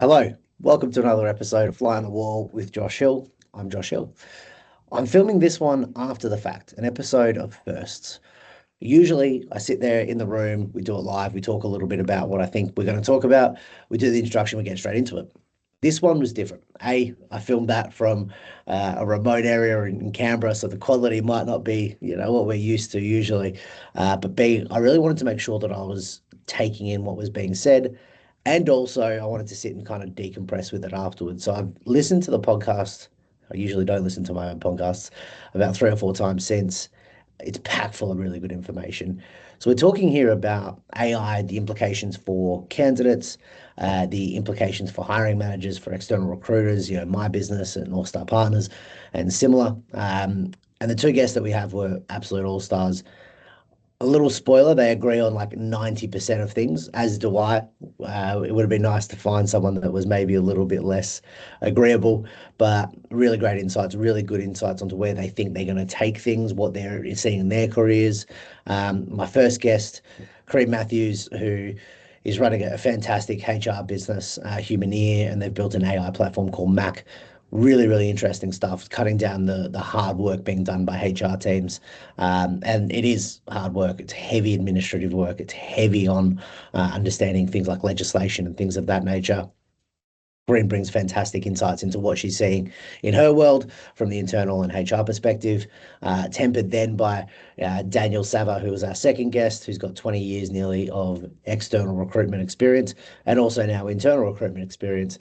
Hello, welcome to another episode of Fly on the Wall with Josh Hill. I'm Josh Hill. I'm filming this one after the fact, an episode of firsts. Usually, I sit there in the room, we do it live, we talk a little bit about what I think we're going to talk about, we do the introduction, we get straight into it. This one was different. I filmed that from a remote area in Canberra, so the quality might not be, what we're used to usually. But B, I really wanted to make sure that I was taking in what was being said, and also I wanted to sit and kind of decompress with it afterwards. So I've listened to the podcast. I usually don't listen to my own podcasts about three or four times since. It's packed full of really good information. So we're talking here about AI, the implications for candidates, the implications for hiring managers, for external recruiters, my business and North Star Partners and similar. And the two guests that we have were absolute all-stars. A little spoiler, they agree on like 90% of things, as do I. It would have been nice to find someone that was maybe a little bit less agreeable, but really great insights, really good insights onto where they think they're going to take things, what they're seeing in their careers. My first guest, Careen Matthews, who is running a fantastic HR business, Human Ear, and they've built an AI platform called Mac. Really, really interesting stuff, cutting down the hard work being done by HR teams. And it is hard work. It's heavy administrative work. It's heavy on understanding things like legislation and things of that nature. Green brings fantastic insights into what she's seeing in her world from the internal and HR perspective, tempered then by Daniel Savva, who was our second guest, who's got 20 years nearly of external recruitment experience and also now internal recruitment experience,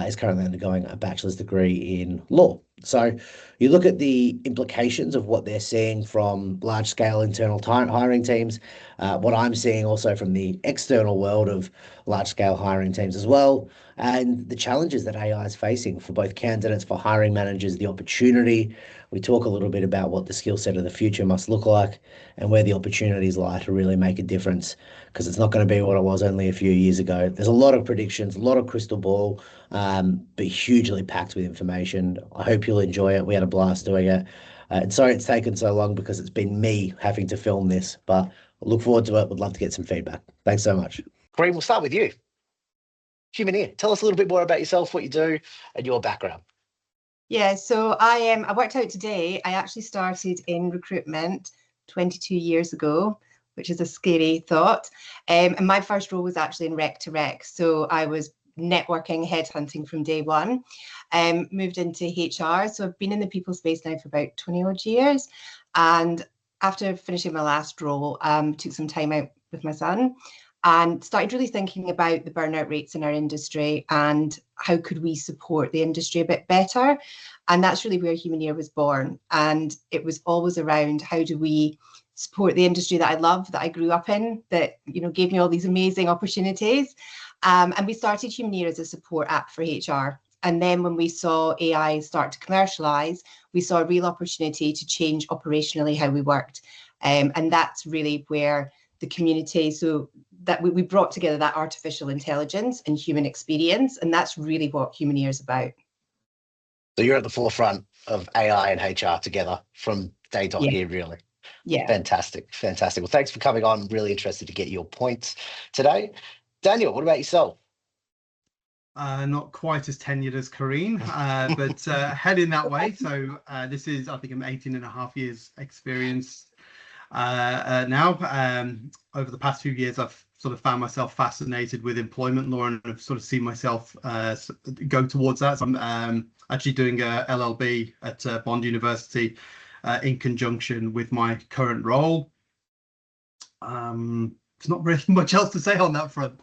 is currently undergoing a bachelor's degree in law. So you look at the implications of what they're seeing from large-scale internal hiring teams, what I'm seeing also from the external world of large-scale hiring teams as well, and the challenges that AI is facing for both candidates, for hiring managers, the opportunity. We talk a little bit about what the skill set of the future must look like and where the opportunities lie to really make a difference, because it's not going to be what it was only a few years ago. There's a lot of predictions, a lot of crystal ball, but hugely packed with information. I hope you'll enjoy it. We had a blast doing it. And sorry it's taken so long because it's been me having to film this, but I look forward to it. Would love to get some feedback. Thanks so much. Green, we'll start with you. Human Ear, tell us a little bit more about yourself, what you do, and your background. Yeah, so I worked out today. I actually started in recruitment 22 years ago, which is a scary thought. And my first role was actually in rec to rec. So I was networking, headhunting from day one. Moved into HR. So I've been in the people space now for about 20 odd years. And after finishing my last role, took some time out with my son and started really thinking about the burnout rates in our industry and how could we support the industry a bit better. And that's really where Human Ear was born. And it was always around how do we support the industry that I love, that I grew up in, that gave me all these amazing opportunities. And we started Human Ear as a support app for HR. And then when we saw AI start to commercialize, we saw a real opportunity to change operationally how we worked. And that's really where the community, so that we brought together that artificial intelligence and human experience. And that's really what Human Ear is about. So you're at the forefront of AI and HR together from day dot here, really. Yeah. Fantastic. Fantastic. Well, thanks for coming on. I'm really interested to get your points today. Daniel, what about yourself? Not quite as tenured as Careen, but heading that way. So this is, I think, I'm 18 and a half years experience now. Over the past few years, I've sort of found myself fascinated with employment law and I've sort of seen myself go towards that. So I'm actually doing a LLB at Bond University in conjunction with my current role. There's not really much else to say on that front.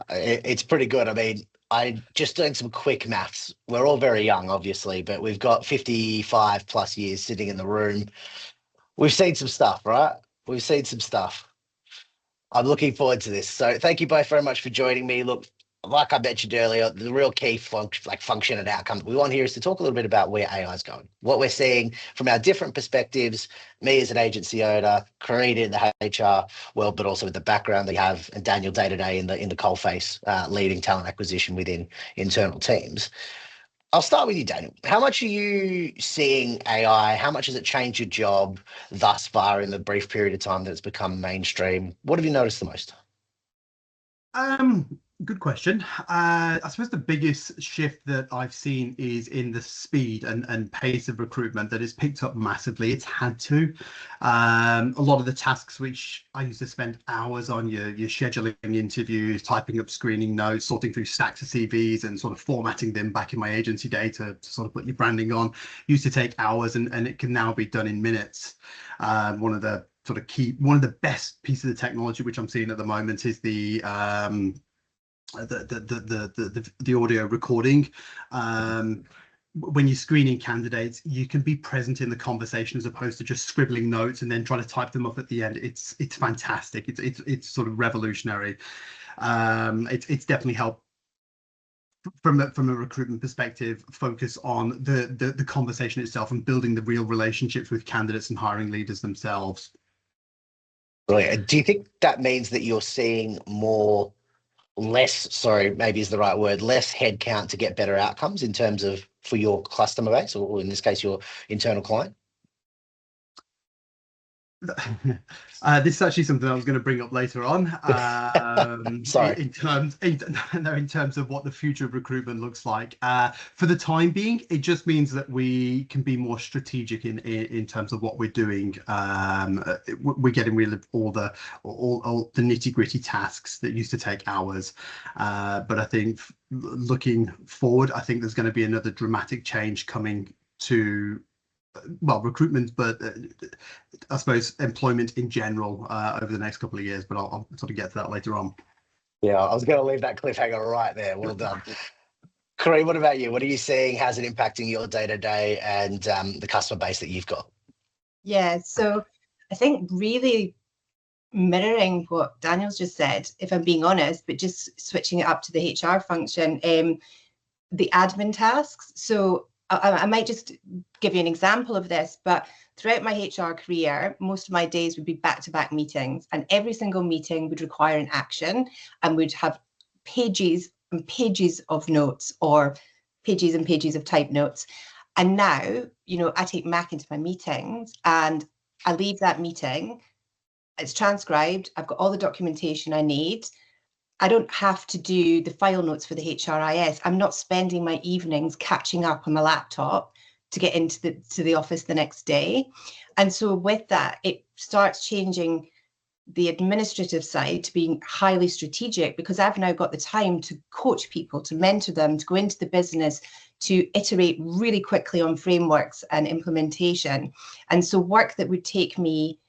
It's pretty good. I mean, I just doing some quick maths. We're all very young, obviously, but we've got 55 plus years sitting in the room. We've seen some stuff, right? We've seen some stuff. I'm looking forward to this. So thank you both very much for joining me. Look, like I mentioned earlier, the real key function and outcome that we want here is to talk a little bit about where AI is going, what we're seeing from our different perspectives, me as an agency owner, Careen in the HR world, but also with the background they have, and Daniel day to day in the coalface, leading talent acquisition within internal teams. I'll start with you, Daniel. How much are you seeing AI? How much has it changed your job thus far in the brief period of time that it's become mainstream? What have you noticed the most? Good question. I suppose the biggest shift that I've seen is in the speed and pace of recruitment that has picked up massively. It's had to. A lot of the tasks which I used to spend hours on, your scheduling interviews, typing up screening notes, sorting through stacks of CVs and sort of formatting them back in my agency day to sort of put your branding on, used to take hours, and it can now be done in minutes. One of the best pieces of technology which I'm seeing at the moment is the audio recording. When you're screening candidates, you can be present in the conversation as opposed to just scribbling notes and then trying to type them up at the end. It's fantastic. It's sort of revolutionary. It's definitely helped from a recruitment perspective, focus on the conversation itself and building the real relationships with candidates and hiring leaders themselves. Brilliant. Do you think that means that you're seeing less headcount to get better outcomes in terms of for your customer base, or in this case, your internal client? This is actually something I was going to bring up later on. Sorry. In terms of what the future of recruitment looks like. For the time being, it just means that we can be more strategic in terms of what we're doing. We're getting rid of all the nitty-gritty tasks that used to take hours. But I think looking forward, I think there's going to be another dramatic change coming to recruitment, but I suppose employment in general over the next couple of years, but I'll sort of get to that later on. Yeah, I was going to leave that cliffhanger right there. Well done. Careen, what about you? What are you seeing? How's it impacting your day-to-day and the customer base that you've got? Yeah, so I think really mirroring what Daniel's just said, if I'm being honest, but just switching it up to the HR function, the admin tasks. So I might just give you an example of this, but throughout my HR career, most of my days would be back-to-back meetings, and every single meeting would require an action and would have pages and pages of notes or pages and pages of type notes. And now, I take Mac into my meetings and I leave that meeting. It's transcribed. I've got all the documentation I need. I don't have to do the file notes for the HRIS. I'm not spending my evenings catching up on my laptop to get into the office the next day. And so with that, it starts changing the administrative side to being highly strategic, because I've now got the time to coach people, to mentor them, to go into the business, to iterate really quickly on frameworks and implementation. And so work that would take me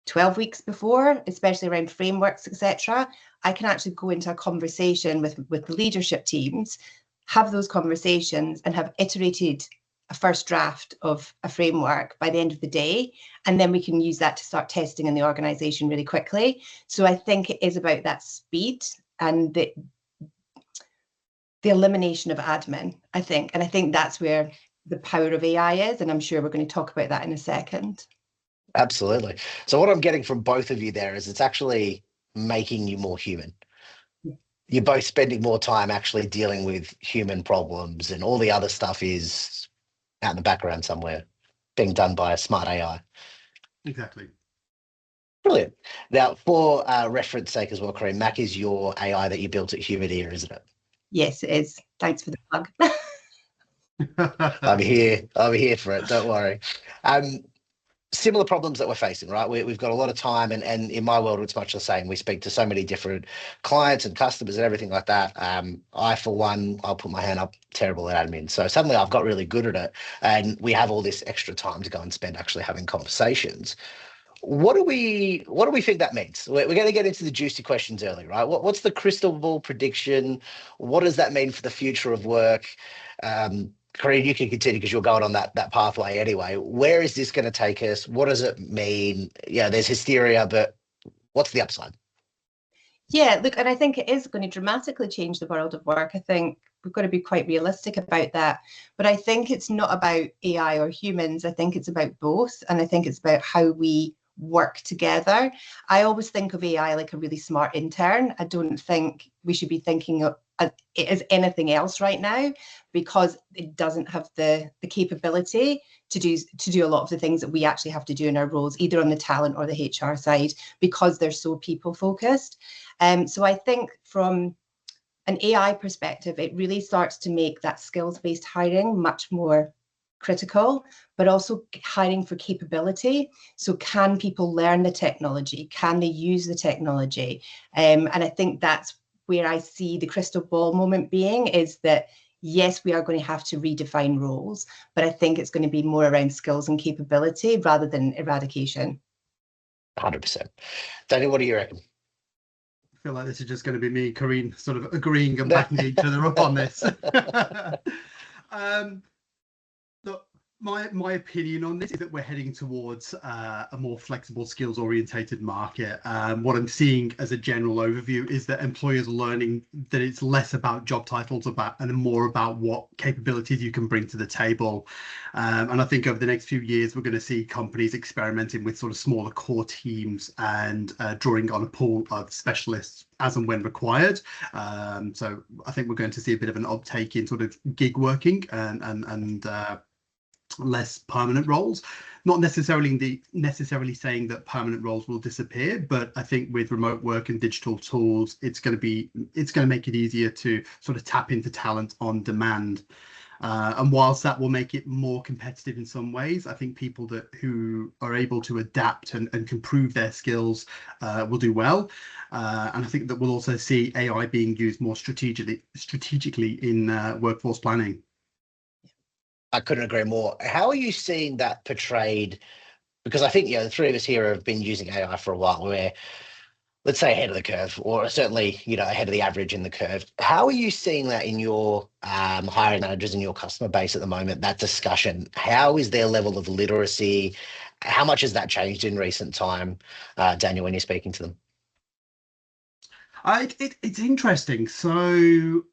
12 weeks before, especially around frameworks, etc., I can actually go into a conversation with the leadership teams, have those conversations and have iterated a first draft of a framework by the end of the day. And then we can use that to start testing in the organization really quickly. So I think it is about that speed and the elimination of admin, I think. And I think that's where the power of AI is. And I'm sure we're going to talk about that in a second. Absolutely. So what I'm getting from both of you there is it's actually making you more human. You're both spending more time actually dealing with human problems, and all the other stuff is out in the background somewhere being done by a smart AI. Exactly. Brilliant. Now, for reference sake as well, Careen, Mac is your AI that you built at Humideer, isn't it? Yes, it is. Thanks for the plug. I'm here for it. Don't worry. Similar problems that we're facing, right? We've got a lot of time, and in my world, it's much the same. We speak to so many different clients and customers and everything like that. I, for one, I'll put my hand up, terrible at admin. So suddenly I've got really good at it, and we have all this extra time to go and spend actually having conversations. What do we think that means? We're going to get into the juicy questions early, right? What's the crystal ball prediction? What does that mean for the future of work? Careen, you can continue because you're going on that pathway anyway. Where is this going to take us? What does it mean? Yeah, there's hysteria, but what's the upside? Yeah, look, and I think it is going to dramatically change the world of work. I think we've got to be quite realistic about that. But I think it's not about AI or humans. I think it's about both. And I think it's about how we work together. I always think of AI like a really smart intern. I don't think we should be thinking of it as anything else right now, because it doesn't have the capability to do a lot of the things that we actually have to do in our roles, either on the talent or the HR side, because they're so people focused. So I think from an AI perspective, it really starts to make that skills-based hiring much more critical, but also hiring for capability. So can people learn the technology? Can they use the technology? And I think that's where I see the crystal ball moment being, is that yes, we are going to have to redefine roles, but I think it's going to be more around skills and capability rather than eradication. 100%. Danny, what do you reckon? I feel like this is just going to be me, Careen, sort of agreeing and backing each other up on this. Look, my opinion on this is that we're heading towards a more flexible, skills-orientated market. What I'm seeing as a general overview is that employers are learning that it's less about job titles and more about what capabilities you can bring to the table. And I think over the next few years, we're going to see companies experimenting with sort of smaller core teams and drawing on a pool of specialists as and when required. So I think we're going to see a bit of an uptake in sort of gig working and less permanent roles. Not necessarily saying that permanent roles will disappear, but I think with remote work and digital tools, it's going to make it easier to sort of tap into talent on demand. And whilst that will make it more competitive in some ways, I think people who are able to adapt and can prove their skills will do well. And I think that we'll also see AI being used more strategically in workforce planning. I couldn't agree more. How are you seeing that portrayed? Because I think, the three of us here have been using AI for a while. We're, let's say, ahead of the curve, or certainly, ahead of the average in the curve. How are you seeing that in your hiring managers in your customer base at the moment, that discussion? How is their level of literacy? How much has that changed in recent time, Daniel, when you're speaking to them? It's interesting. So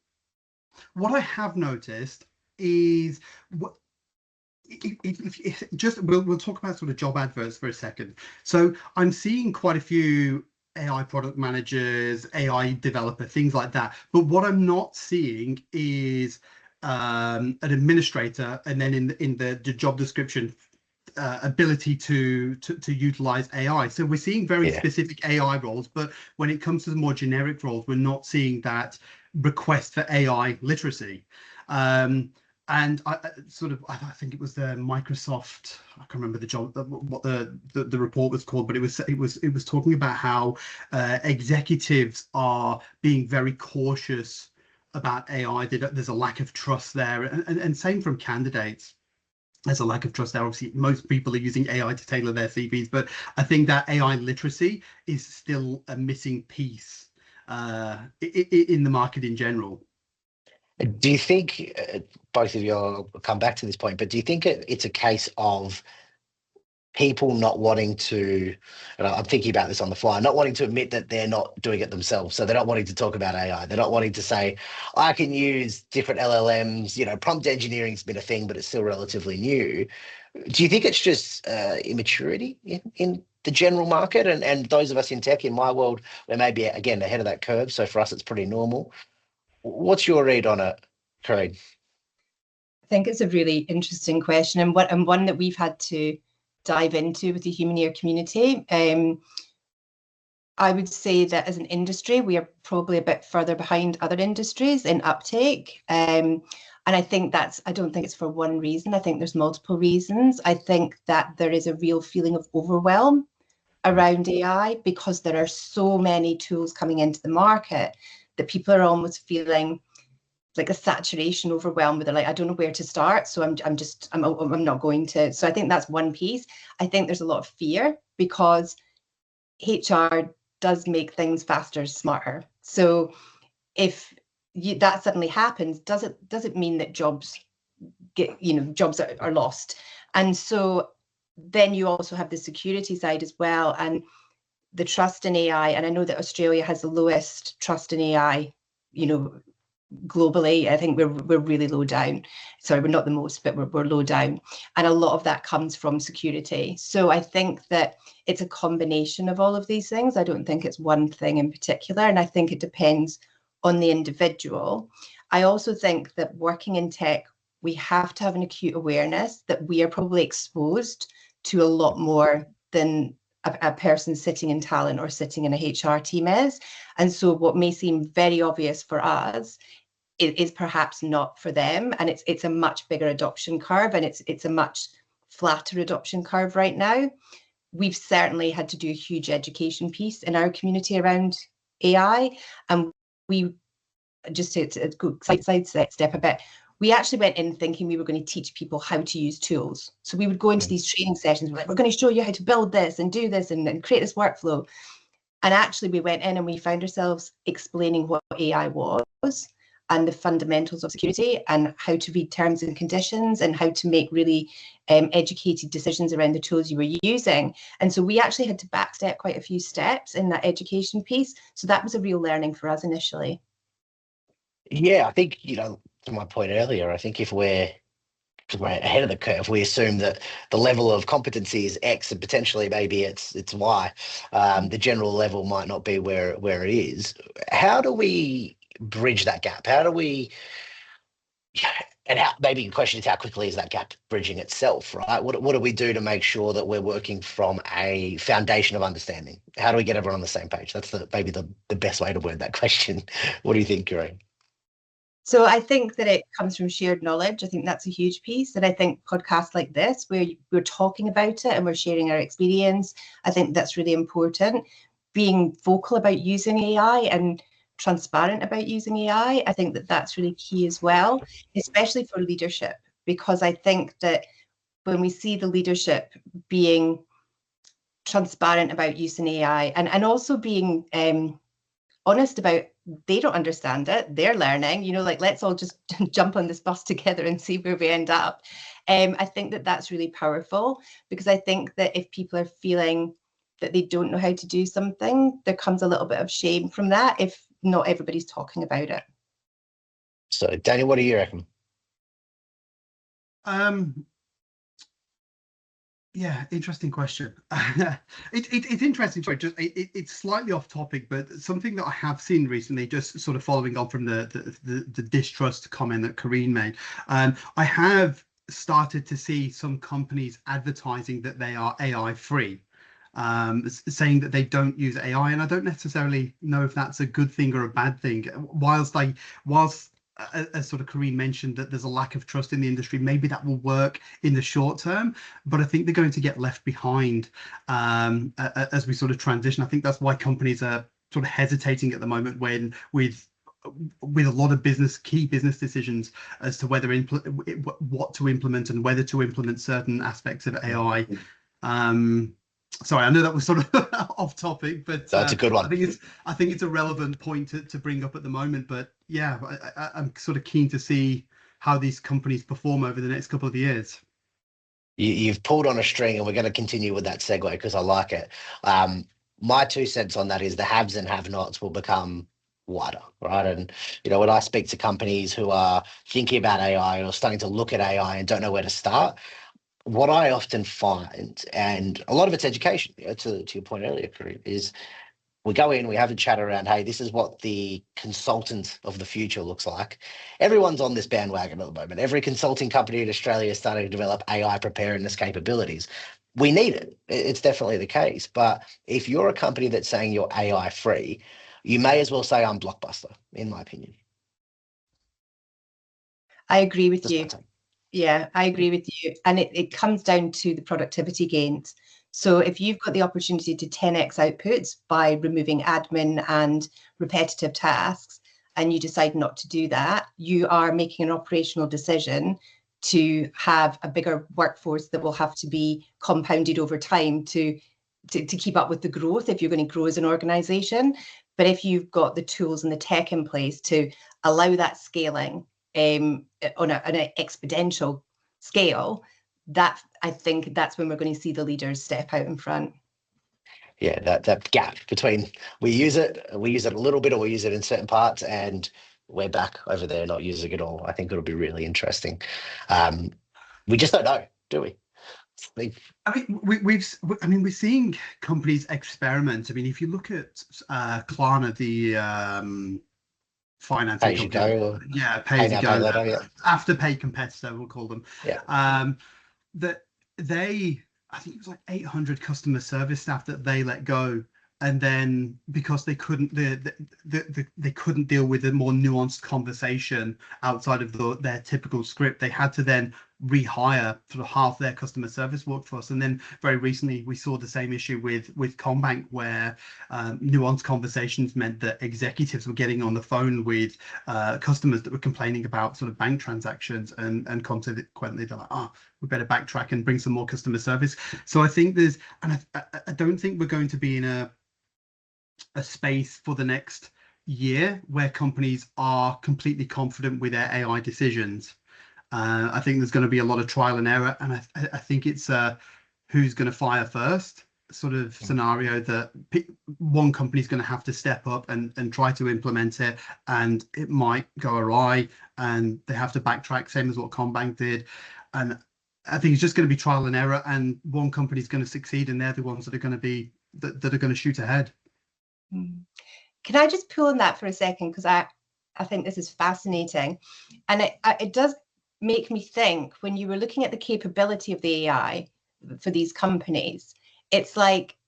what I have noticed is we'll talk about sort of job adverts for a second. So I'm seeing quite a few AI product managers, AI developer, things like that. But what I'm not seeing is an administrator, and then in the job description, ability to utilize AI. So we're seeing very specific AI roles, but when it comes to the more generic roles, we're not seeing that request for AI literacy. And I think it was the Microsoft, I can't remember what the report was called, but it was talking about how executives are being very cautious about AI. There's a lack of trust there, and same from candidates. There's a lack of trust there. Obviously, most people are using AI to tailor their CVs, but I think that AI literacy is still a missing piece in the market in general. Do you think, both of you will come back to this point, but do you think it's a case of people not wanting to, and I'm thinking about this on the fly, not wanting to admit that they're not doing it themselves? So they're not wanting to talk about AI. They're not wanting to say, I can use different LLMs, prompt engineering's been a thing, but it's still relatively new. Do you think it's just immaturity in the general market? And those of us in tech, in my world, we're maybe, again, ahead of that curve. So for us, it's pretty normal. What's your read on it, Careen? I think it's a really interesting question, and one that we've had to dive into with the human ear community. I would say that as an industry, we are probably a bit further behind other industries in uptake. And I think I don't think it's for one reason. I think there's multiple reasons. I think that there is a real feeling of overwhelm around AI because there are so many tools coming into the market that people are almost feeling like a saturation, overwhelmed with it. Like, I don't know where to start, so I'm not going to. So I think that's one piece. I think there's a lot of fear because HR does make things faster, smarter. So if that suddenly happens, does it mean that jobs are lost? And so then you also have the security side as well, and the trust in AI. And I know that Australia has the lowest trust in AI, globally. I think we're really low down. Sorry, we're not the most, but we're low down. And a lot of that comes from security. So I think that it's a combination of all of these things. I don't think it's one thing in particular. And I think it depends on the individual. I also think that working in tech, we have to have an acute awareness that we are probably exposed to a lot more than a person sitting in talent or sitting in a HR team is. And so what may seem very obvious for us is perhaps not for them. And it's a much bigger adoption curve, and it's a much flatter adoption curve right now. We've certainly had to do a huge education piece in our community around AI. And we, just to go sidestep a bit, we actually went in thinking we were going to teach people how to use tools. So we would go into these training sessions, we're like, we're going to show you how to build this and do this and create this workflow. And actually we went in and we found ourselves explaining what AI was and the fundamentals of security and how to read terms and conditions and how to make really educated decisions around the tools you were using. And so we actually had to backstep quite a few steps in that education piece. So that was a real learning for us initially. Yeah, I think, to my point earlier, I think if we're ahead of the curve, we assume that the level of competency is X and potentially maybe it's Y. The general level might not be where it is. How do we bridge that gap? How do we, and how, maybe the question is, how quickly is that gap bridging itself, right? What do we do to make sure that we're working from a foundation of understanding? How do we get everyone on the same page? That's maybe the best way to word that question. What do you think, Careen? So I think that it comes from shared knowledge. I think that's a huge piece. And I think podcasts like this, where we're talking about it and we're sharing our experience, I think that's really important. Being vocal about using AI and transparent about using AI, I think that that's really key as well, especially for leadership, because I think that when we see the leadership being transparent about using AI and also being honest about they don't understand it, they're learning, like let's all just jump on this bus together and see where we end up. I think that that's really powerful, because I think that if people are feeling that they don't know how to do something, there comes a little bit of shame from that if not everybody's talking about it. So Daniel, what do you reckon? Yeah, interesting question. It's interesting. Sorry, it's slightly off topic, but something that I have seen recently, just sort of following on from the distrust comment that Careen made. I have started to see some companies advertising that they are AI free, saying that they don't use AI, and I don't necessarily know if that's a good thing or a bad thing. Whilst as sort of Careen mentioned, that there's a lack of trust in the industry, maybe that will work in the short term, but I think they're going to get left behind as we sort of transition. I think that's why companies are sort of hesitating at the moment when with a lot of key business decisions as to whether what to implement and whether to implement certain aspects of AI. Sorry, I know that was sort of off topic, but that's a good one. I think it's a relevant point to bring up at the moment. But yeah, I'm sort of keen to see how these companies perform over the next couple of years. You've pulled on a string, and we're going to continue with that segue because I like it. My 2 cents on that is the haves and have-nots will become wider, right? And when I speak to companies who are thinking about AI or starting to look at AI and don't know where to start, what I often find, and a lot of it's education, to your point earlier, Careen, is we go in, we have a chat around, hey, this is what the consultant of the future looks like. Everyone's on this bandwagon at the moment. Every consulting company in Australia is starting to develop AI preparedness capabilities. We need it. It's definitely the case. But if you're a company that's saying you're AI free, you may as well say I'm Blockbuster, in my opinion. I agree with you. Yeah, I agree with you. And it comes down to the productivity gains. So if you've got the opportunity to 10x outputs by removing admin and repetitive tasks, and you decide not to do that, you are making an operational decision to have a bigger workforce that will have to be compounded over time to keep up with the growth if you're going to grow as an organization. But if you've got the tools and the tech in place to allow that scaling on an exponential scale, that I think that's when we're going to see the leaders step out in front. Yeah, that gap between we use it a little bit, or we use it in certain parts, and we're back over there not using it all. I think it'll be really interesting. We just don't know, do we? We're seeing companies experiment. I mean, if you look at Klarna, the financing company, pay as you go, afterpay competitor, we'll call them. Yeah. That they I think it was like 800 customer service staff that they let go. And then because they couldn't they couldn't deal with a more nuanced conversation outside of their typical script, they had to then rehire sort of half their customer service workforce. And then very recently we saw the same issue with Combank, where nuanced conversations meant that executives were getting on the phone with customers that were complaining about sort of bank transactions, and consequently they're like, oh, we better backtrack and bring some more customer service. So I think I don't think we're going to be in a space for the next year where companies are completely confident with their AI decisions. I think there's going to be a lot of trial and error, and I think it's who's going to fire first sort of scenario, that one company's going to have to step up and try to implement it, and it might go awry and they have to backtrack, same as what Combank did. And I think it's just going to be trial and error, and one company's going to succeed and they're the ones that are going to be that are going to shoot ahead. Can I just pull on that for a second, because I think this is fascinating, and it does make me think, when you were looking at the capability of the AI for these companies, it's like,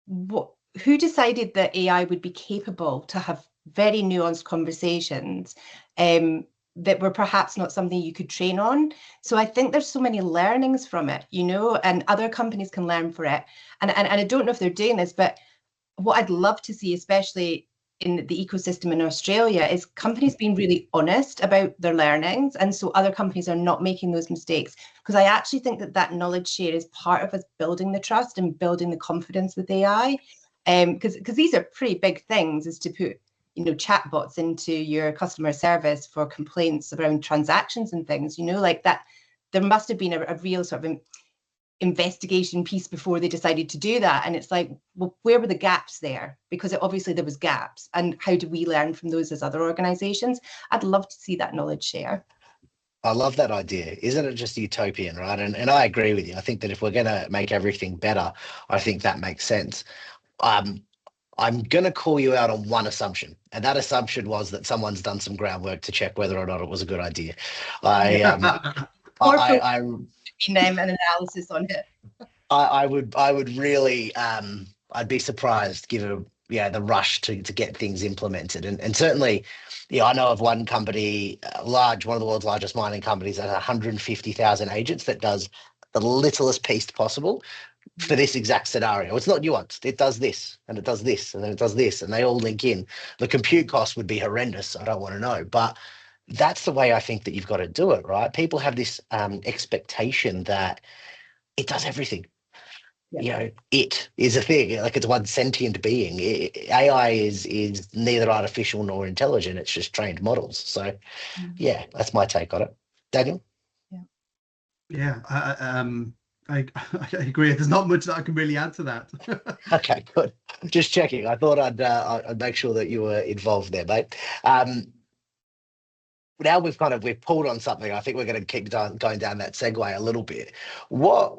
who decided that AI would be capable to have very nuanced conversations that were perhaps not something you could train on? So I think there's so many learnings from it, and other companies can learn from it. And I don't know if they're doing this, but what I'd love to see, especially in the ecosystem in Australia, is companies being really honest about their learnings, and so other companies are not making those mistakes. Because I actually think that knowledge share is part of us building the trust and building the confidence with AI. Because these are pretty big things, is to put chatbots into your customer service for complaints around transactions and things, like that. There must have been a real sort of investigation piece before they decided to do that, and it's like, well, where were the gaps there? Because obviously there was gaps, and how do we learn from those as other organizations? I'd love to see that knowledge share. I love that idea. Isn't it just utopian, right? And I agree with you. I think that if we're going to make everything better, I think that makes sense. I'm going to call you out on one assumption, and that assumption was that someone's done some groundwork to check whether or not it was a good idea. Name an analysis on it. I would really I'd be surprised given the rush to get things implemented, and certainly I know of one company, one of the world's largest mining companies, that has 150,000 agents that does the littlest piece possible for this exact scenario. It's not nuanced. It does this and it does this and then it does this, and they all link in. The compute cost would be horrendous. I don't want to know, but that's the way I think that you've got to do it, right? People have this expectation that it does everything. Yeah. It is a thing, like it's one sentient being. AI is neither artificial nor intelligent. It's just trained models. So, yeah, that's my take on it. Daniel? Yeah, I agree. There's not much that I can really add to that. Okay, good. Just checking. I thought I'd make sure that you were involved there, mate. Now we've pulled on something. I think we're going to keep going down that segue a little bit. The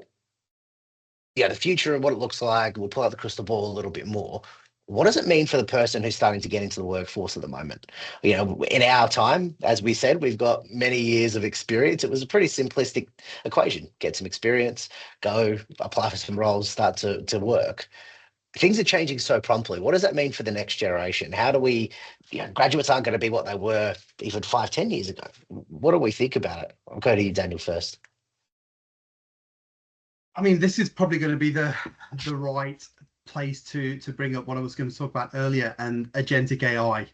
future and what it looks like. We'll pull out the crystal ball a little bit more. What does it mean for the person who's starting to get into the workforce at the moment? In our time, as we said, we've got many years of experience. It was a pretty simplistic equation. Get some experience, go apply for some roles, start to work. Things are changing so promptly. What does that mean for the next generation? How do we, graduates aren't going to be what they were even 5-10 years ago. What do we think about it? I'll go to you, Daniel, first. I mean, this is probably going to be the right place to bring up what I was going to talk about earlier, and agentic AI.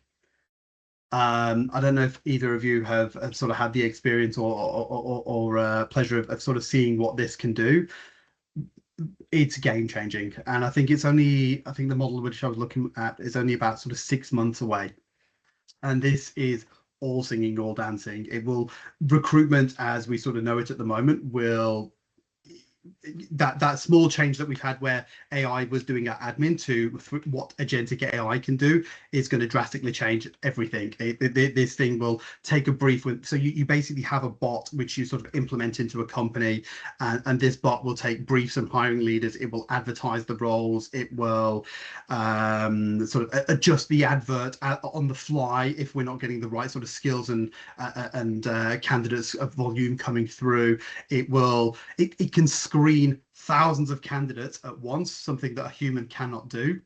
I don't know if either of you have sort of had the experience or pleasure of sort of seeing what this can do. It's game changing, and I think the model which I was looking at is only about sort of 6 months away, and this is all singing, all dancing. Recruitment as we sort of know it at the moment will that small change that we've had where AI was doing our admin to what agentic AI can do is going to drastically change everything. This thing will take a brief so you basically have a bot which you sort of implement into a company, and this bot will take briefs from hiring leaders. It will advertise the roles. It will sort of adjust the advert on the fly if we're not getting the right sort of skills and candidates of volume coming through. It can screen thousands of candidates at once, something that a human cannot do.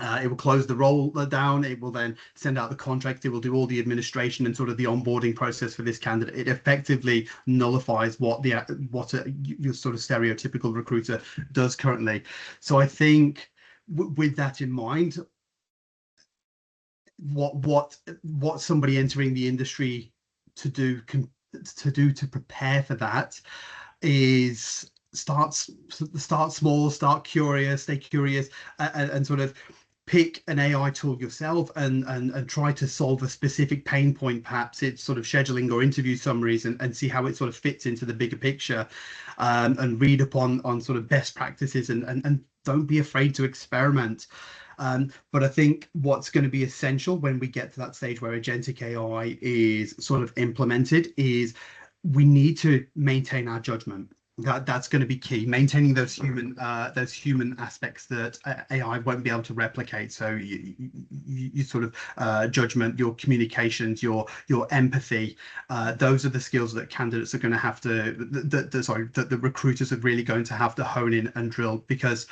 It will close the role down. It will then send out the contract. It will do all the administration and sort of the onboarding process for this candidate. It effectively nullifies what your sort of stereotypical recruiter does currently. So I think with that in mind, what somebody entering the industry to prepare for that is start small, start curious, stay curious, and sort of pick an AI tool yourself and try to solve a specific pain point. Perhaps it's sort of scheduling or interview summaries, and see how it sort of fits into the bigger picture, and read upon sort of best practices, and don't be afraid to experiment. But I think what's going to be essential when we get to that stage where agentic AI is sort of implemented is we need to maintain our judgment. That's going to be key, maintaining those human aspects that AI won't be able to replicate. So you sort of judgment, your communications, your empathy, those are the skills that candidates are going to have to, that the recruiters are really going to have to hone in and drill. Because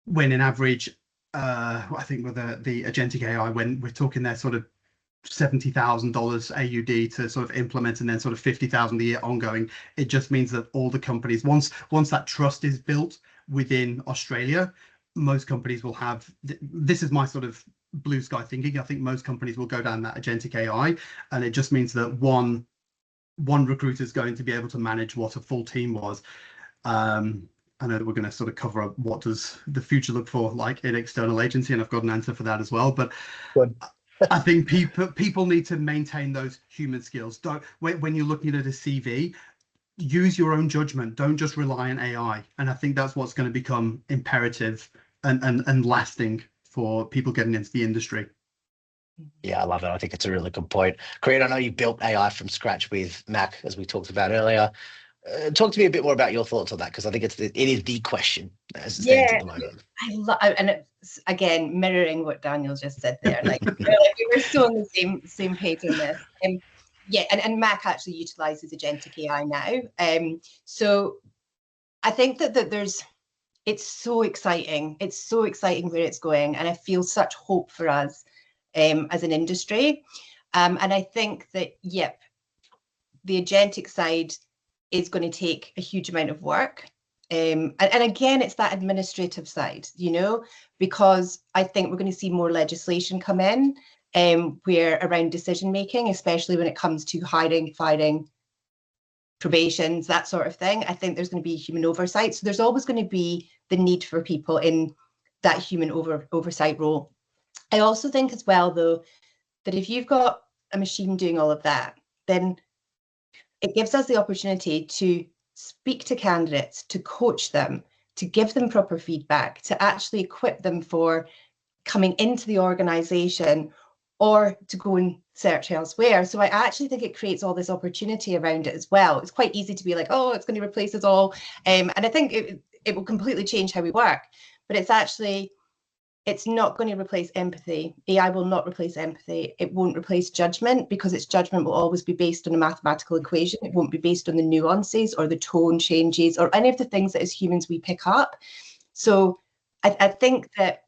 when an average, I think with the agentic AI, when we're talking there sort of $70,000 AUD to sort of implement, and then sort of $50,000 a year ongoing, it just means that all the companies, once that trust is built within Australia, most companies will have, this is my sort of blue sky thinking, I think most companies will go down that agentic AI, and it just means that one recruiter is going to be able to manage what a full team was. I know that we're going to sort of cover up what does the future look for like in external agency, and I've got an answer for that as well. But Good. I think people need to maintain those human skills. When you're looking at a CV, use your own judgment. Don't just rely on AI. And I think that's what's going to become imperative and lasting for people getting into the industry. Yeah, I love it. I think it's a really good point. Careen, I know you built AI from scratch with Mac, as we talked about earlier. Talk to me a bit more about your thoughts on that, because I think it is the question as it stands at the moment. I love, and it's again mirroring what Daniel just said there. Like, we were so on the same page on this. And Mac actually utilizes agentic AI now. So I think that it's so exciting. It's so exciting where it's going, and I feel such hope for us as an industry. And I think that the agentic side is going to take a huge amount of work. And again, it's that administrative side, because I think we're going to see more legislation come in where around decision making, especially when it comes to hiring, firing, probations, that sort of thing. I think there's going to be human oversight. So there's always going to be the need for people in that human oversight role. I also think as well, though, that if you've got a machine doing all of that, then it gives us the opportunity to speak to candidates, to coach them, to give them proper feedback, to actually equip them for coming into the organisation or to go and search elsewhere. So I actually think it creates all this opportunity around it as well. It's quite easy to be like, oh, it's going to replace us all. And I think it will completely change how we work. But it's not going to replace empathy. AI will not replace empathy. It won't replace judgment, because its judgment will always be based on a mathematical equation. It won't be based on the nuances or the tone changes or any of the things that as humans we pick up. So I think that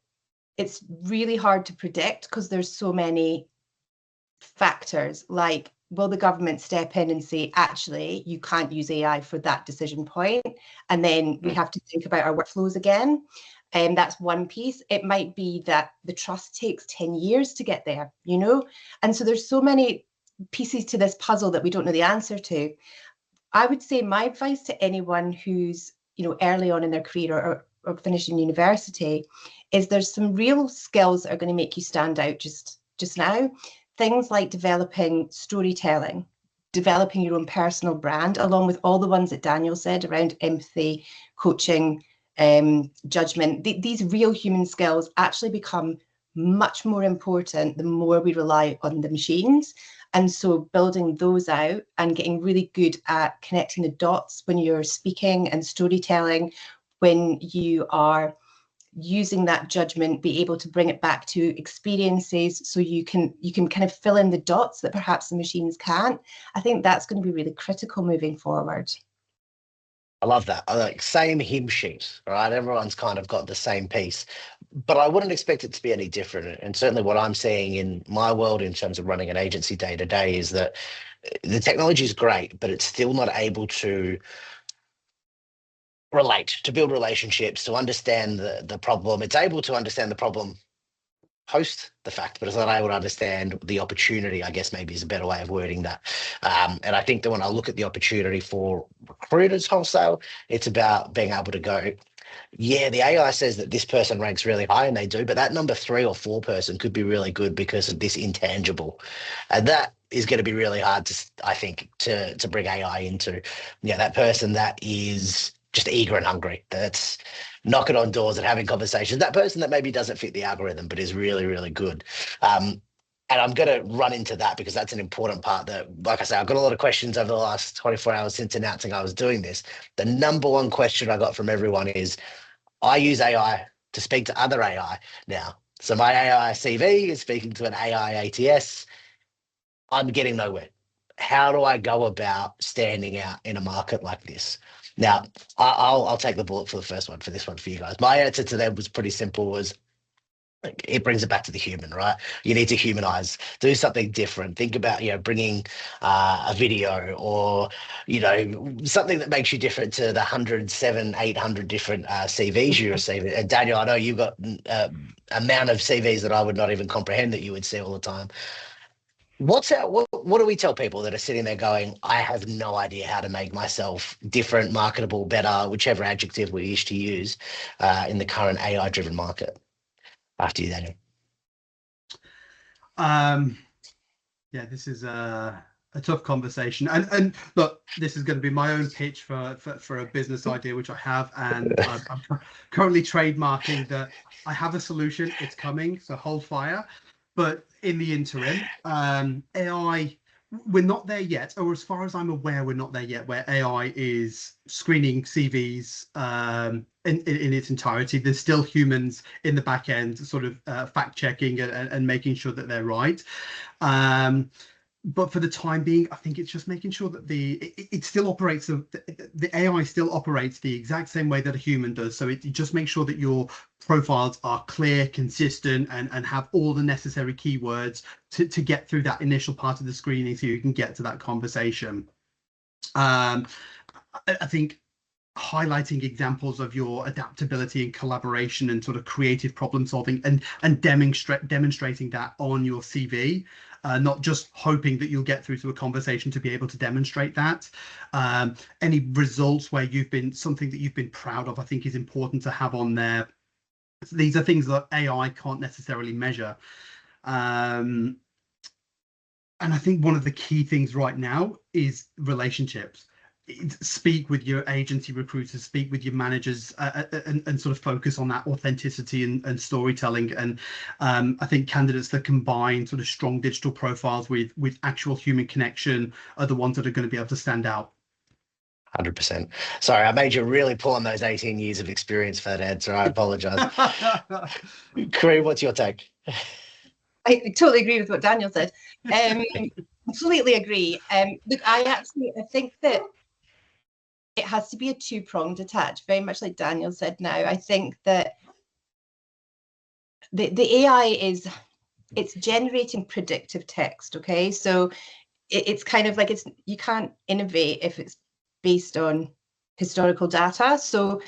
it's really hard to predict, because there's so many factors. Like, will the government step in and say, actually, you can't use AI for that decision point? And then we have to think about our workflows again. And that's one piece. It might be that the trust takes 10 years to get there, And so there's so many pieces to this puzzle that we don't know the answer to. I would say my advice to anyone who's, early on in their career or finishing university is there's some real skills that are going to make you stand out just now. Things like developing storytelling, developing your own personal brand, along with all the ones that Daniel said around empathy, coaching, judgment. These real human skills actually become much more important the more we rely on the machines. And so building those out and getting really good at connecting the dots when you're speaking and storytelling, when you are using that judgment, be able to bring it back to experiences so you can kind of fill in the dots that perhaps the machines can't. I think that's going to be really critical moving forward. I love that. I like same hymn sheet, right? Everyone's kind of got the same piece, but I wouldn't expect it to be any different. And certainly what I'm seeing in my world in terms of running an agency day to day is that the technology is great, but it's still not able to relate, to build relationships, to understand the problem. It's able to understand the problem post the fact, but it's not able to understand the opportunity, I guess maybe is a better way of wording that. And I think that when I look at the opportunity for recruiters wholesale, it's about being able to go, yeah, the AI says that this person ranks really high and they do, but that number 3 or 4 person could be really good because of this intangible. And that is going to be really hard to, I think, to bring AI into. Yeah, that person that is just eager and hungry, that's knocking on doors and having conversations. That person that maybe doesn't fit the algorithm, but is really, really good. And I'm going to run into that because that's an important part that, like I say, I've got a lot of questions over the last 24 hours since announcing I was doing this. The number one question I got from everyone is, I use AI to speak to other AI now. So my AI CV is speaking to an AI ATS. I'm getting nowhere. How do I go about standing out in a market like this? Now, I'll take the bullet for the first one, for this one for you guys. My answer to them was pretty simple, was it brings it back to the human, right? You need to humanize, do something different. Think about, bringing a video or, something that makes you different to the 107, 800 different CVs you receive. And Daniel, I know you've got amount of CVs that I would not even comprehend that you would see all the time. What do we tell people that are sitting there going, I have no idea how to make myself different, marketable, better, whichever adjective we wish to use in the current AI-driven market? After you, Daniel. Yeah, this is a tough conversation, and look, this is going to be my own pitch for a business idea which I have, and I'm currently trademarking that I have a solution. It's coming, so hold fire. But in the interim, AI, we're not there yet, or as far as I'm aware, we're not there yet, where AI is screening CVs in its entirety. There's still humans in the back end, sort of fact checking and making sure that they're right. But for the time being, I think it's just making sure that it still operates, the AI still operates the exact same way that a human does. So it just makes sure that your profiles are clear, consistent, and have all the necessary keywords to get through that initial part of the screening so you can get to that conversation. I think highlighting examples of your adaptability and collaboration and sort of creative problem solving and demonstrating that on your CV. Not just hoping that you'll get through to a conversation to be able to demonstrate that. Any results where something that you've been proud of, I think is important to have on there. These are things that AI can't necessarily measure. And I think one of the key things right now is relationships. Speak with your agency recruiters, speak with your managers, and sort of focus on that authenticity and storytelling. And I think candidates that combine sort of strong digital profiles with actual human connection are the ones that are going to be able to stand out. 100%. Sorry, I made you really pull on those 18 years of experience for that answer. I apologize. Careen, what's your take? I totally agree with what Daniel said. Completely agree. Look, I think that it has to be a two-pronged attack, very much like Daniel said now. I think that the AI it's generating predictive text, okay? So it's kind of like you can't innovate if it's based on historical data. So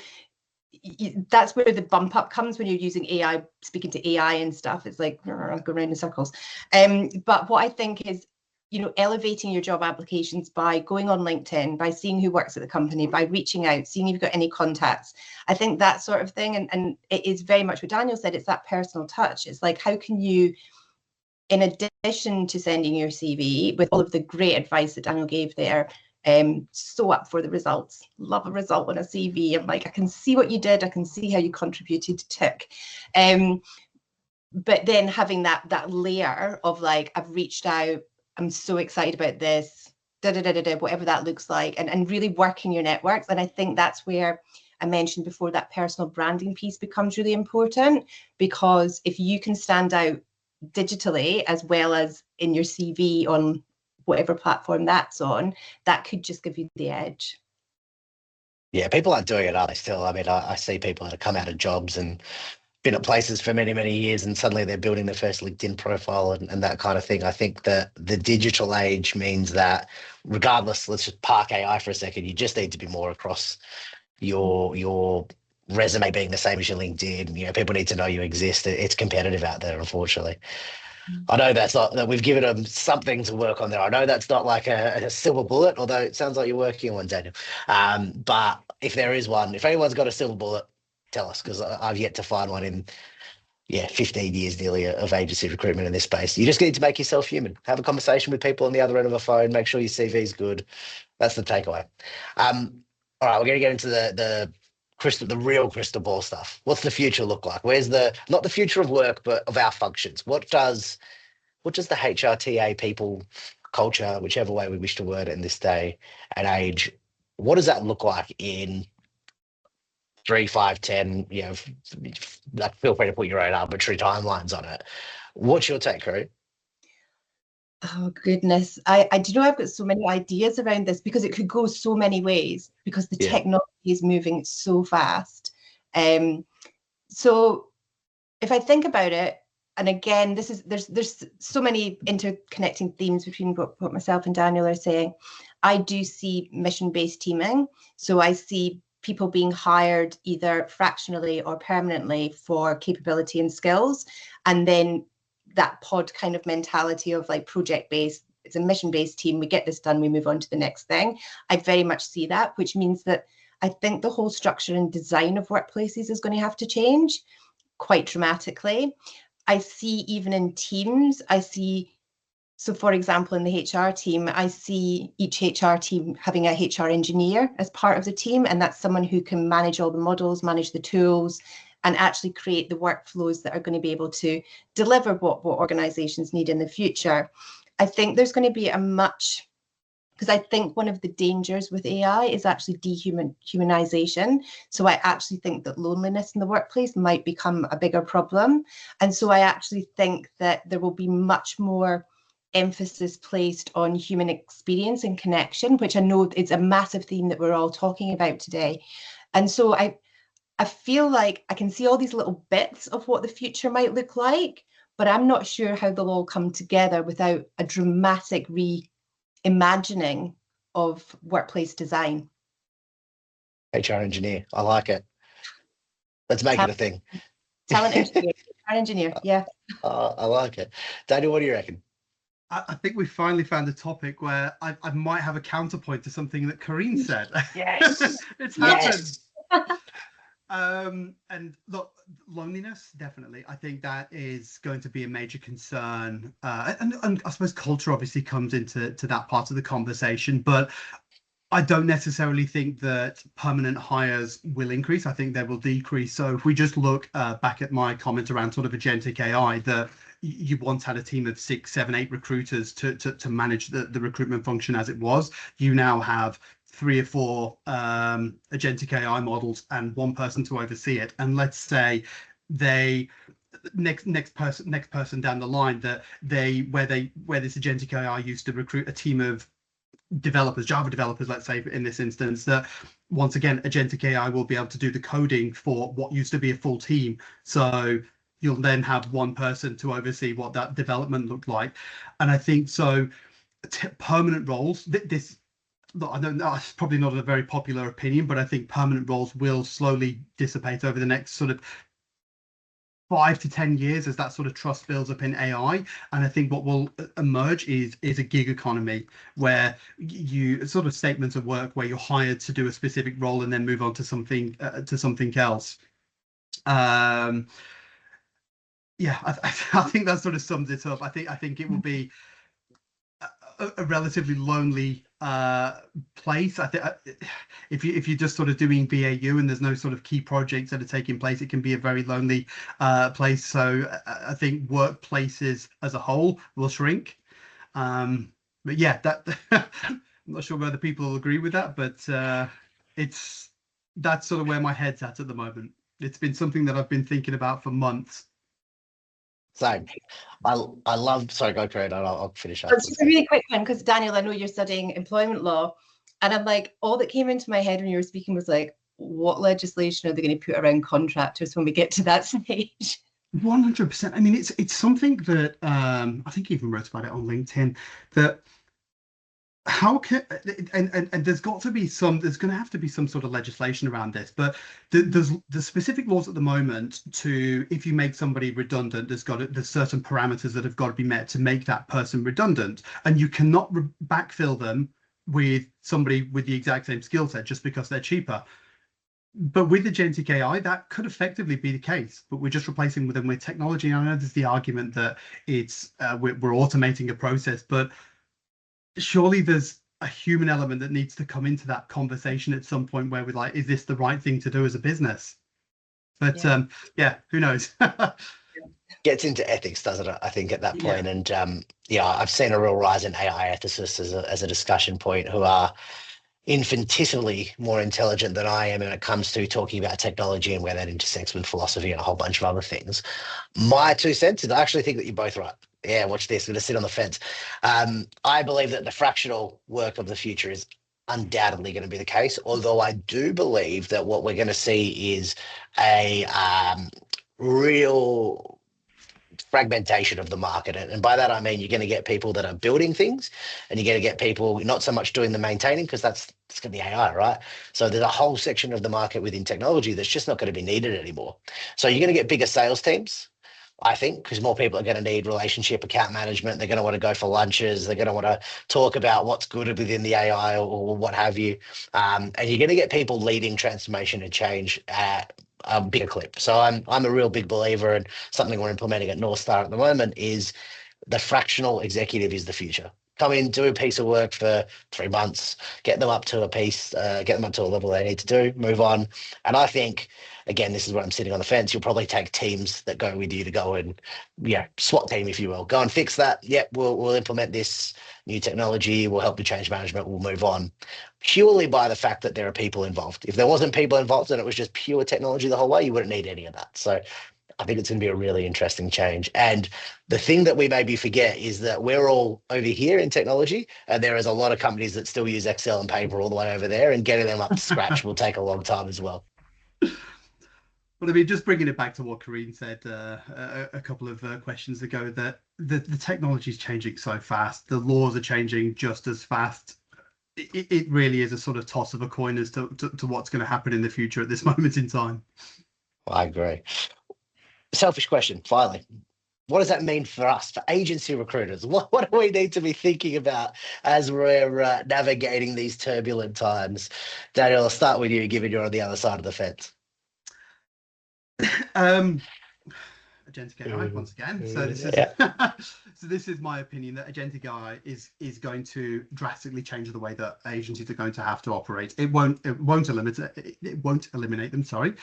that's where the bump up comes when you're using AI, speaking to AI and stuff. It's like go around in circles. But what I think is, elevating your job applications by going on LinkedIn, by seeing who works at the company, by reaching out, seeing if you've got any contacts. I think that sort of thing, and it is very much what Daniel said, it's that personal touch. It's like, how can you, in addition to sending your CV with all of the great advice that Daniel gave there, so up for the results. Love a result on a CV. I'm like, I can see what you did. I can see how you contributed, tick. But then having that layer of like, I've reached out, I'm so excited about this, whatever that looks like, and really working your networks. And I think that's where I mentioned before, that personal branding piece becomes really important, because if you can stand out digitally as well as in your CV on whatever platform that's on, that could just give you the edge. Yeah, people aren't doing it, are they still? I mean, I see people that have come out of jobs and been at places for many, many years, and suddenly they're building their first LinkedIn profile and that kind of thing. I think that the digital age means that regardless, let's just park AI for a second, you just need to be more across your resume being the same as your LinkedIn. You know, people need to know you exist. It's competitive out there, unfortunately. I know that's not that we've given them something to work on there. I know that's not like a silver bullet, although it sounds like you're working on one, Daniel. But if there is one, if anyone's got a silver bullet, tell us, because I've yet to find one in 15 years nearly of agency recruitment in this space. You just need to make yourself human. Have a conversation with people on the other end of a phone. Make sure your CV is good. That's the takeaway. All right, we're going to get into the real crystal ball stuff. What's the future look like? Where's not the future of work, but of our functions? What does the HRTA people culture, whichever way we wish to word it in this day and age, what does that look like in 3, 5, 10? Feel free to put your own arbitrary timelines on it. What's your take, Careen? Oh goodness, I do know I've got so many ideas around this because it could go so many ways because the technology is moving so fast. So if I think about it, and again, there's so many interconnecting themes between what myself and Daniel are saying. I do see mission-based teaming, so I see people being hired either fractionally or permanently for capability and skills, and then that pod kind of mentality of like project-based, it's a mission-based team, we get this done, we move on to the next thing. I very much see that, which means that I think the whole structure and design of workplaces is going to have to change quite dramatically. I see even in teams, so for example, in the HR team, I see each HR team having a HR engineer as part of the team, and that's someone who can manage all the models, manage the tools, and actually create the workflows that are going to be able to deliver what organizations need in the future. I think there's going to be because I think one of the dangers with AI is actually dehumanization. So I actually think that loneliness in the workplace might become a bigger problem. And so I actually think that there will be much more emphasis placed on human experience and connection, which I know is a massive theme that we're all talking about today. And so I feel like I can see all these little bits of what the future might look like, but I'm not sure how they'll all come together without a dramatic reimagining of workplace design. HR engineer, I like it. Let's make it a thing. Talent engineer, HR engineer, yeah. I like it. Daniel, what do you reckon? I think we finally found a topic where I might have a counterpoint to something that Careen said. Yes. It's happened. And look, loneliness, definitely. I think that is going to be a major concern. And I suppose culture obviously comes into that part of the conversation, but I don't necessarily think that permanent hires will increase. I think they will decrease. So if we just look back at my comment around sort of agentic AI, that you once had a team of 6, 7, 8 recruiters to manage the recruitment function as it was. You now have 3 or 4 agentic AI models and 1 person to oversee it. And let's say next person down the line that where this agentic AI used to recruit a team of developers, Java developers, let's say in this instance, that once again agentic AI will be able to do the coding for what used to be a full team. So you'll then have 1 person to oversee what that development looked like. And I think so permanent roles, I don't know, it's probably not a very popular opinion, but I think permanent roles will slowly dissipate over the next sort of 5 to 10 years as that sort of trust builds up in AI. And I think what will emerge is a gig economy where you sort of statements of work where you're hired to do a specific role and then move on to something else. Yeah, I think that sort of sums it up. I think it will be a relatively lonely place. I think if you're just sort of doing BAU and there's no sort of key projects that are taking place, it can be a very lonely place. So I think workplaces as a whole will shrink. But yeah, that I'm not sure whether people will agree with that, but that's sort of where my head's at the moment. It's been something that I've been thinking about for months. Same. I love. Sorry, go Careen. I'll finish up. Just a really quick one, because Daniel, I know you're studying employment law. And I'm like, all that came into my head when you were speaking was like, what legislation are they going to put around contractors when we get to that stage? 100%. I mean, it's something that I think you even wrote about it on LinkedIn, that how can and there's got to be there's going to have to be some sort of legislation around this, but there's the specific laws at the moment to, if you make somebody redundant, there's certain parameters that have got to be met to make that person redundant, and you cannot backfill them with somebody with the exact same skill set just because they're cheaper. But with agentic AI, that could effectively be the case, but we're just replacing them with technology. And I know there's the argument that it's we're automating a process, but surely there's a human element that needs to come into that conversation at some point where we're like, is this the right thing to do as a business? But yeah, who knows? Gets into ethics, doesn't it? I think at that point. And I've seen a real rise in AI ethicists as a discussion point, who are infinitesimally more intelligent than I am when it comes to talking about technology and where that intersects with philosophy and a whole bunch of other things. My 2 cents is I actually think that you're both right. Yeah, watch this. I'm going to sit on the fence. I believe that the fractional work of the future is undoubtedly going to be the case, although I do believe that what we're going to see is a real fragmentation of the market. And by that, I mean, you're going to get people that are building things, and you're going to get people not so much doing the maintaining, because that's going to be AI, right? So there's a whole section of the market within technology that's just not going to be needed anymore. So you're going to get bigger sales teams, I think, because more people are going to need relationship account management. They're going to want to go for lunches. They're going to want to talk about what's good within the AI or what have you. And you're going to get people leading transformation and change at a bigger clip. So I'm a real big believer, and something we're implementing at North Star at the moment is the fractional executive is the future. Come in, do a piece of work for 3 months, get them up to a piece, get them up to a level they need to do, move on. And I think, again, this is where I'm sitting on the fence. You'll probably take teams that go with you to go and, SWAT team, if you will, go and fix that. Yep, we'll implement this new technology. We'll help with change management. We'll move on, purely by the fact that there are people involved. If there wasn't people involved and it was just pure technology the whole way, you wouldn't need any of that. So I think it's going to be a really interesting change. And the thing that we maybe forget is that we're all over here in technology, and there is a lot of companies that still use Excel and paper all the way over there, and getting them up to scratch will take a long time as well. Well, I mean, just bringing it back to what Careen said a couple of questions ago, that the technology is changing so fast. The laws are changing just as fast. It really is a sort of toss of a coin as to what's going to happen in the future at this moment in time. I agree. Selfish question, finally. What does that mean for us, for agency recruiters? What do we need to be thinking about as we're navigating these turbulent times? Daniel, I'll start with you, given you're on the other side of the fence. Agentic AI once again. So this is so this is my opinion, that agentic AI is going to drastically change the way that agencies are going to have to operate. It won't eliminate them. Sorry.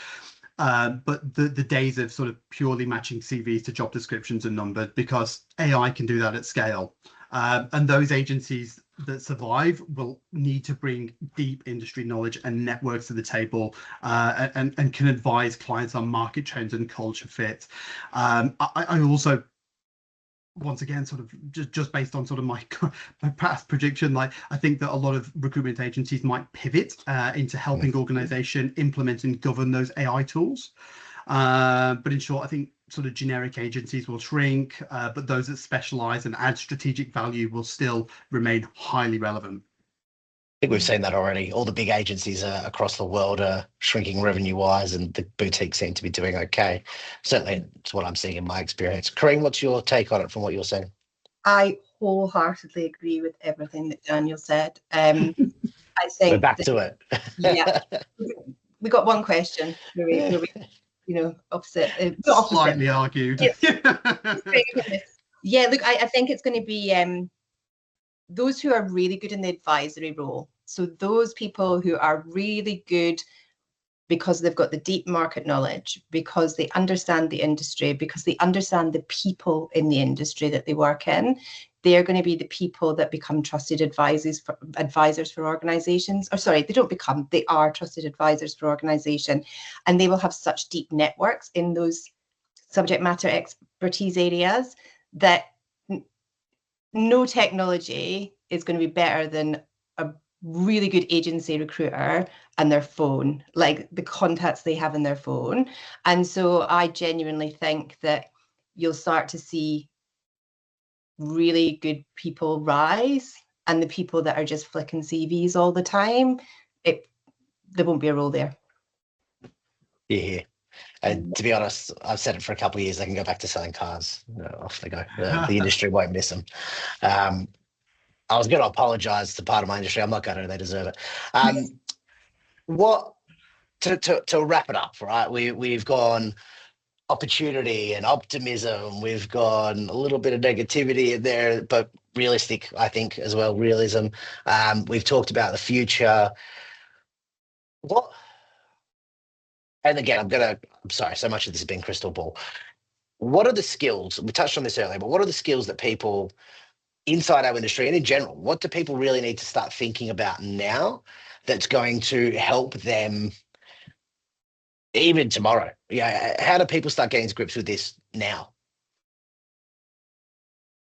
But the days of sort of purely matching CVs to job descriptions are numbered, because AI can do that at scale. And those agencies that survive will need to bring deep industry knowledge and networks to the table, and can advise clients on market trends and culture fit. I also, once again, sort of just based on sort of my past prediction, like, I think that a lot of recruitment agencies might pivot into helping organization implement and govern those AI tools. But in short, I think sort of generic agencies will shrink, but those that specialize and add strategic value will still remain highly relevant. I think we've seen that already. All the big agencies across the world are shrinking revenue-wise, and the boutiques seem to be doing okay. Certainly, it's what I'm seeing in my experience. Careen, what's your take on it from what you're saying? I wholeheartedly agree with everything that Daniel said. I think we're back to it. Yeah, we got one question. Where we opposite. Slightly argued. Yeah, look, I think it's going to be those who are really good in the advisory role. So those people who are really good because they've got the deep market knowledge, because they understand the industry, because they understand the people in the industry that they work in, they're going to be the people that become trusted advisors for organizations. Or sorry, they are trusted advisors for organization, and they will have such deep networks in those subject matter expertise areas that no technology is going to be better than a really good agency recruiter and their phone, like the contacts they have in their phone. And so I genuinely think that you'll start to see really good people rise, and the people that are just flicking CVs all the time, there won't be a role there. Yeah. And to be honest, I've said it for a couple of years. They can go back to selling cars. Off they go. The industry won't miss them. I was going to apologise to part of my industry. I'm not going to. They deserve it. What to wrap it up, right? We've gone opportunity and optimism. We've gone a little bit of negativity in there, but realistic, I think, as well. Realism. We've talked about the future. What? And again, I'm sorry, so much of this has been crystal ball. What are the skills? We touched on this earlier, but what are the skills that people inside our industry and in general, what do people really need to start thinking about now that's going to help them even tomorrow? Yeah. How do people start getting to grips with this now?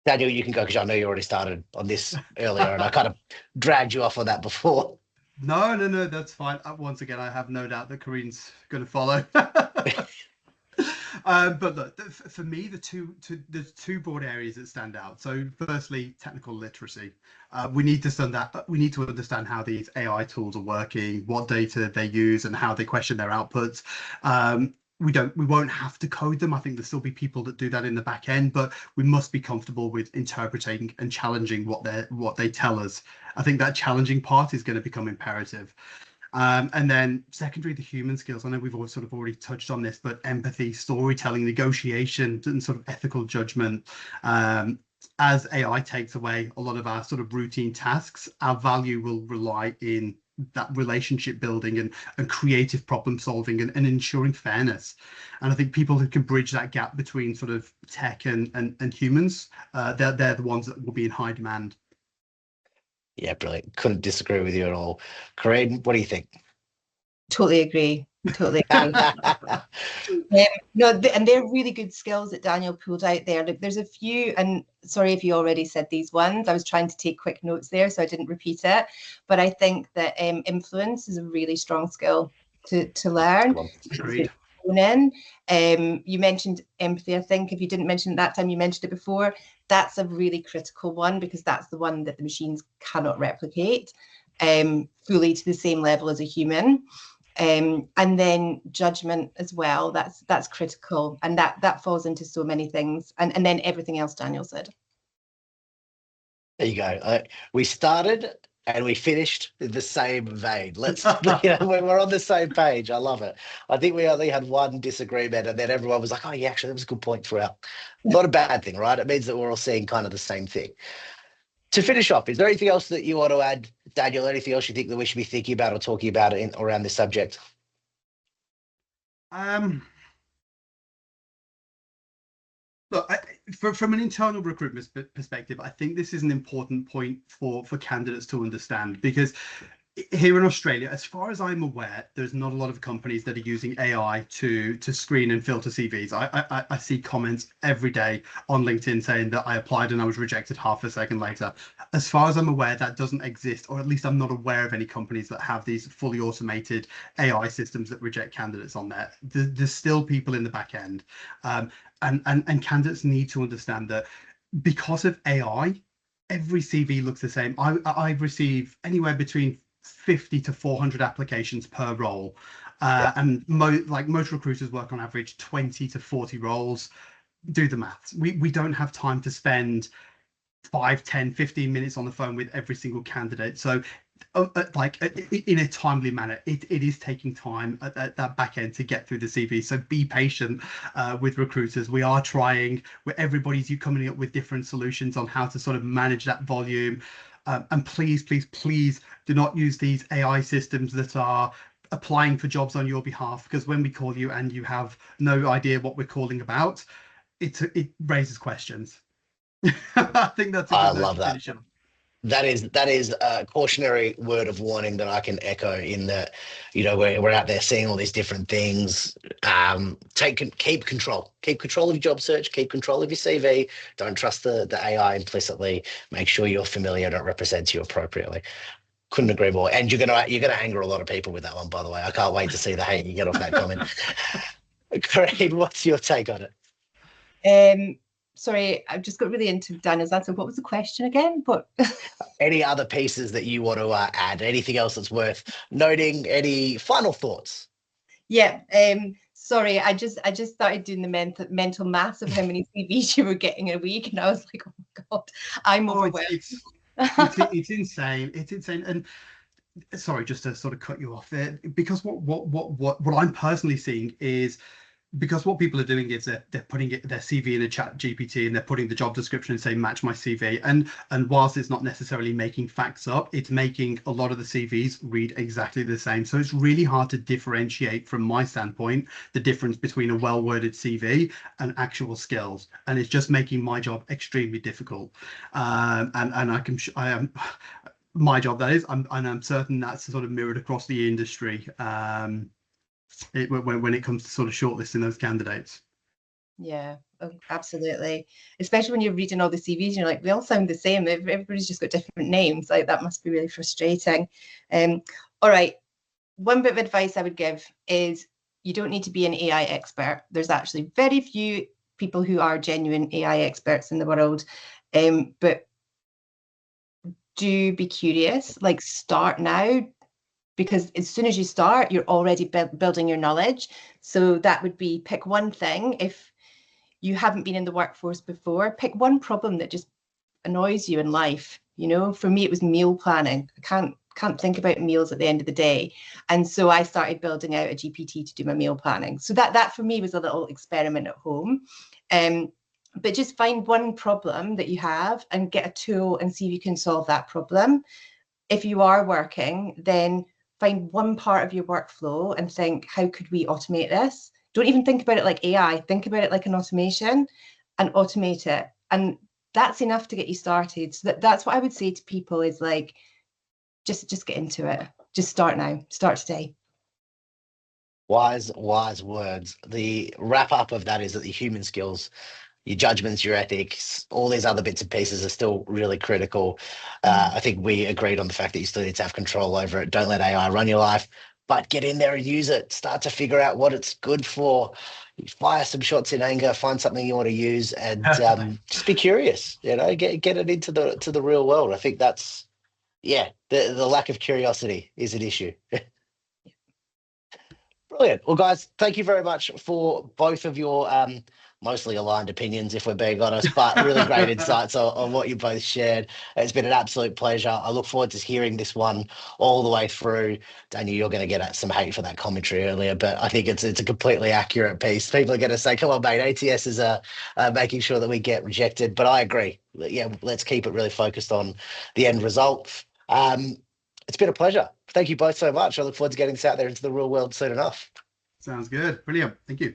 Daniel, you can go because I know you already started on this earlier and I kind of dragged you off on that before. No, that's fine. Once again, I have no doubt that Careen's going to follow. But look, for me, there's two broad areas that stand out. So, firstly, technical literacy. We need to understand how these AI tools are working, what data they use, and how they question their outputs. We won't have to code them. I think there'll still be people that do that in the back end, but we must be comfortable with interpreting and challenging what they tell us. I think that challenging part is going to become imperative. And then secondary, the human skills. I know we've all sort of already touched on this, but empathy, storytelling, negotiation, and sort of ethical judgment. As AI takes away a lot of our sort of routine tasks, our value will rely in that relationship building and creative problem solving and ensuring fairness. And I think people who can bridge that gap between sort of tech and humans, they're the ones that will be in high demand. Yeah, brilliant. Couldn't disagree with you at all. Careen, what do you think? Totally agree. No, and they're really good skills that Daniel pulled out there. Look, there's a few, and sorry if you already said these ones. I was trying to take quick notes there, so I didn't repeat it. But I think that influence is a really strong skill to learn. Agreed. You mentioned empathy. I think if you didn't mention it that time, you mentioned it before. That's a really critical one because that's the one that the machines cannot replicate fully to the same level as a human. And then judgment as well. That's critical, and that falls into so many things. And then everything else Daniel said. There you go. We started and we finished in the same vein. We're on the same page. I love it. I think we only had one disagreement, and then everyone was like, "Oh, yeah, actually, that was a good point throughout." Not a bad thing, right? It means that we're all seeing kind of the same thing. To finish off, is there anything else that you want to add, Daniel? Anything else you think that we should be thinking about or talking about around this subject? Look, from an internal recruitment perspective, I think this is an important point for candidates to understand, because here in Australia, as far as I'm aware, there's not a lot of companies that are using AI to screen and filter CVs. I see comments every day on LinkedIn saying that I applied and I was rejected half a second later. As far as I'm aware, that doesn't exist, or at least I'm not aware of any companies that have these fully automated AI systems that reject candidates on there. There's still people in the back end. And candidates need to understand that because of AI, every CV looks the same. I receive anywhere between 50 to 400 applications per role. And most recruiters work on average 20 to 40 roles. Do the maths. We don't have time to spend 5, 10, 15 minutes on the phone with every single candidate. So in a timely manner, it is taking time at that back end to get through the CV. So be patient with recruiters. We are trying, where everybody's coming up with different solutions on how to sort of manage that volume. And please do not use these AI systems that are applying for jobs on your behalf, because when we call you and you have no idea what we're calling about, it raises questions. I think that's a good I note love to that. finish on. That is a cautionary word of warning that I can echo, in that, we're out there seeing all these different things. Keep control of your job search, keep control of your CV. Don't trust the AI implicitly. Make sure you're familiar and it represents you appropriately. Couldn't agree more. And you're gonna anger a lot of people with that one, by the way. I can't wait to see the hate you get off that comment. Careen, what's your take on it? Sorry, I just got really into Daniel's answer. What was the question again? What? Any other pieces that you want to add? Anything else that's worth noting? Any final thoughts? Yeah. Sorry, I just started doing the mental maths of how many CVs you were getting a week, and I was like, oh my god, I'm overwhelmed. It's insane. It's insane. And sorry, just to sort of cut you off there, because what I'm personally seeing is, because what people are doing is they're putting their CV in a chat GPT, and they're putting the job description and saying match my CV, and whilst it's not necessarily making facts up, it's making a lot of the CVs read exactly the same. So it's really hard to differentiate, from my standpoint, the difference between a well-worded CV and actual skills, and it's just making my job extremely difficult. And I am my job, that is, and I'm certain that's sort of mirrored across the industry. When it comes to sort of shortlisting those candidates. Yeah, absolutely. Especially when you're reading all the CVs and you're like, they all sound the same. Everybody's just got different names. Like, that must be really frustrating. All right. One bit of advice I would give is you don't need to be an AI expert. There's actually very few people who are genuine AI experts in the world. But do be curious, like, start now. Because as soon as you start, you're already building your knowledge. So that would be, pick one thing. If you haven't been in the workforce before, pick one problem that just annoys you in life. You know, for me, it was meal planning. I can't think about meals at the end of the day. And so I started building out a GPT to do my meal planning. So that for me was a little experiment at home. But just find one problem that you have and get a tool and see if you can solve that problem. If you are working, then find one part of your workflow and think, how could we automate this? Don't even think about it like AI. Think about it like an automation, and automate it. And that's enough to get you started. So that's what I would say to people is, like, just get into it. Just start now. Start today. Wise words. The wrap up of that is that the human skills, your judgments, your ethics, all these other bits and pieces are still really critical. I think we agreed on the fact that you still need to have control over it. Don't let AI run your life, but get in there and use it. Start to figure out what it's good for. Fire some shots in anger, find something you want to use, and just be curious. You know, get it into the real world. I think that's, the lack of curiosity is an issue. Brilliant. Well, guys, thank you very much for both of your mostly aligned opinions, if we're being honest, but really great insights on what you both shared. It's been an absolute pleasure. I look forward to hearing this one all the way through. Daniel, you're going to get some hate for that commentary earlier, but I think it's a completely accurate piece. People are going to say, come on, mate, ATS is making sure that we get rejected, but I agree. Yeah, let's keep it really focused on the end result. It's been a pleasure. Thank you both so much. I look forward to getting this out there into the real world soon enough. Sounds good. Brilliant. Thank you.